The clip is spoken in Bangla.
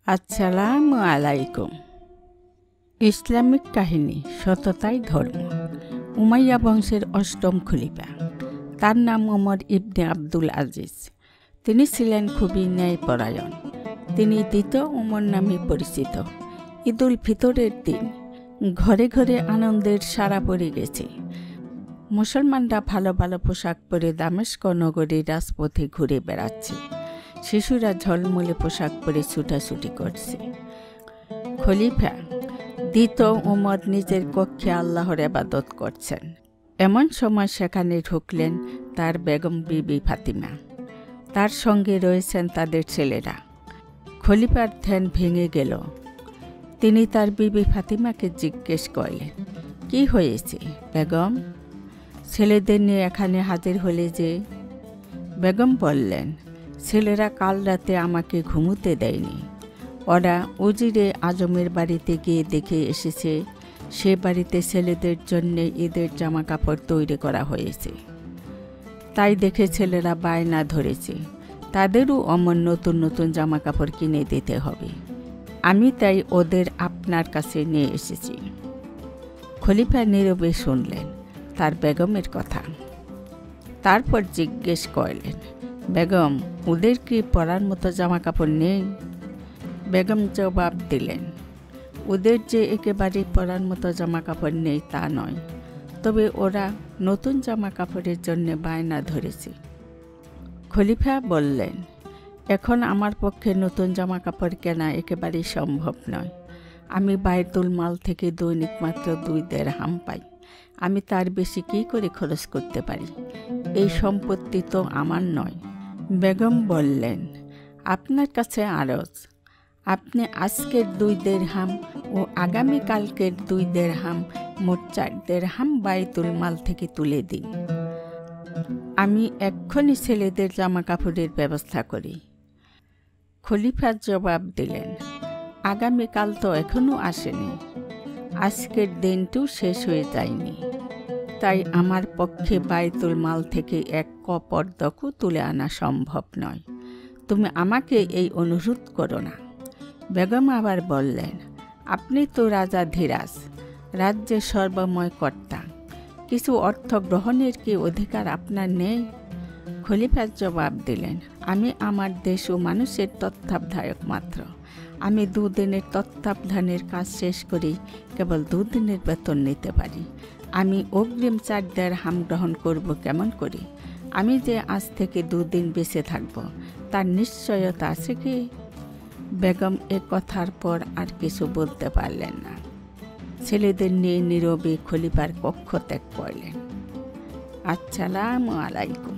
আসসালামু আলাইকুম। ইসলামিক কাহিনী সততাই ধর্ম। উমাইয়া বংশের অষ্টম খলিফা, তার নাম ওমর ইবনে আব্দুল আজিজ। তিনি ছিলেন খুবই ন্যায়পরায়ণ। তিনি দ্বিতীয় ওমর নামে পরিচিত। ঈদুল ফিতরের দিন ঘরে ঘরে আনন্দের সাড়া পড়ে গেছে। মুসলমানরা ভালো ভালো পোশাক পরে দামেস্ক নগরীর রাজপথে ঘুরে বেড়াচ্ছে। শিশুরা ঝলমলে পোশাক পরে ছুটাছুটি করছে। খলিফা দ্বিতীয় ওমর নিজের কক্ষে আল্লাহর ইবাদত করছেন। এমন সময় সেখানে ঢুকলেন তার বেগম বিবি ফাতিমা। তার সঙ্গে রয়েছেন তাদের ছেলেরা। খলিফার ধ্যান ভেঙে গেল। তিনি তার বিবি ফাতিমাকে জিজ্ঞেস করলেন, কি হয়েছে বেগম? ছেলেদের নিয়ে এখানে হাজির হলে যে? বেগম বললেন, ছেলেরা কাল রাতে আমাকে ঘুমোতে দেয়নি। ওরা উজিরে আজমের বাড়িতে গিয়ে দেখে এসেছে সে বাড়িতে ছেলেদের জন্য ঈদের জামা কাপড় তৈরি করা হয়েছে। তাই দেখে ছেলেরা বায়না ধরেছে তাদেরও অমন নতুন নতুন জামা কাপড় কিনে দিতে হবে। আমি তাই ওদের আপনার কাছে নিয়ে এসেছি। খলিফা নীরবে শুনলেন তার বেগমের কথা। তারপর জিজ্ঞেস করলেন, বেগম, ওদের কি পরার মতো জামা কাপড় নেই? বেগম জবাব দিলেন, ওদের যে একেবারে পরার মতো জামা কাপড় নেই তা নয়, তবে ওরা নতুন জামা কাপড়ের জন্য বায়না ধরেছে। খলিফা বললেন, এখন আমার পক্ষে নতুন জামা কাপড় কেনা একেবারেই সম্ভব নয়। আমি বায়তুল মাল থেকে দৈনিক মাত্র 2 দিরহাম পাই। আমি তার বেশি কী করে খরচ করতে পারি? এই সম্পত্তি তো আমার নয়। বেগম বললেন, আপনার কাছে আরজ, আপনি আজকের 2 দিরহাম ও আগামীকালকের 2 দিরহাম, মোট 4 দিরহাম বায়তুল মাল থেকে তুলে দিন। আমি এক্ষুনি ছেলেদের জামা কাপড়ের ব্যবস্থা করি। খলিফা জবাব দিলেন, আগামীকাল তো এখনও আসেনি, আজকের দিনটিও শেষ হয়ে যায়নি, তাই আমার পক্ষে বায়তুল মাল থেকে 1 কপর্দকও তুলে আনা সম্ভব নয়। তুমি আমাকে এই অনুরোধ করো না। বেগম আবার বললেন, আপনি তো রাজা ধীরাজ, রাজ্যের সর্বময় কর্তা, কিছু অর্থ গ্রহণের কি অধিকার আপনার নেই? খলিফা জবাব দিলেন, আমি আমার দেশ ও মানুষের তত্ত্বাবধায়ক মাত্র। আমি 2 দিনের তত্ত্বাবধানের কাজ শেষ করেই কেবল 2 দিনের বেতন নিতে পারি। আমি অগ্রিম 4 দিরহাম গ্রহণ করব কেমন করে? আমি যে আজ থেকে 2 দিন বেঁচে থাকব তার নিশ্চয়তা আছে কি? বেগম এ কথার পর আর কিছু বলতে পারলেন না। ছেলেদের নিয়ে নীরবে খলিফার কক্ষ ত্যাগ করলেন। আসসালামু আলাইকুম।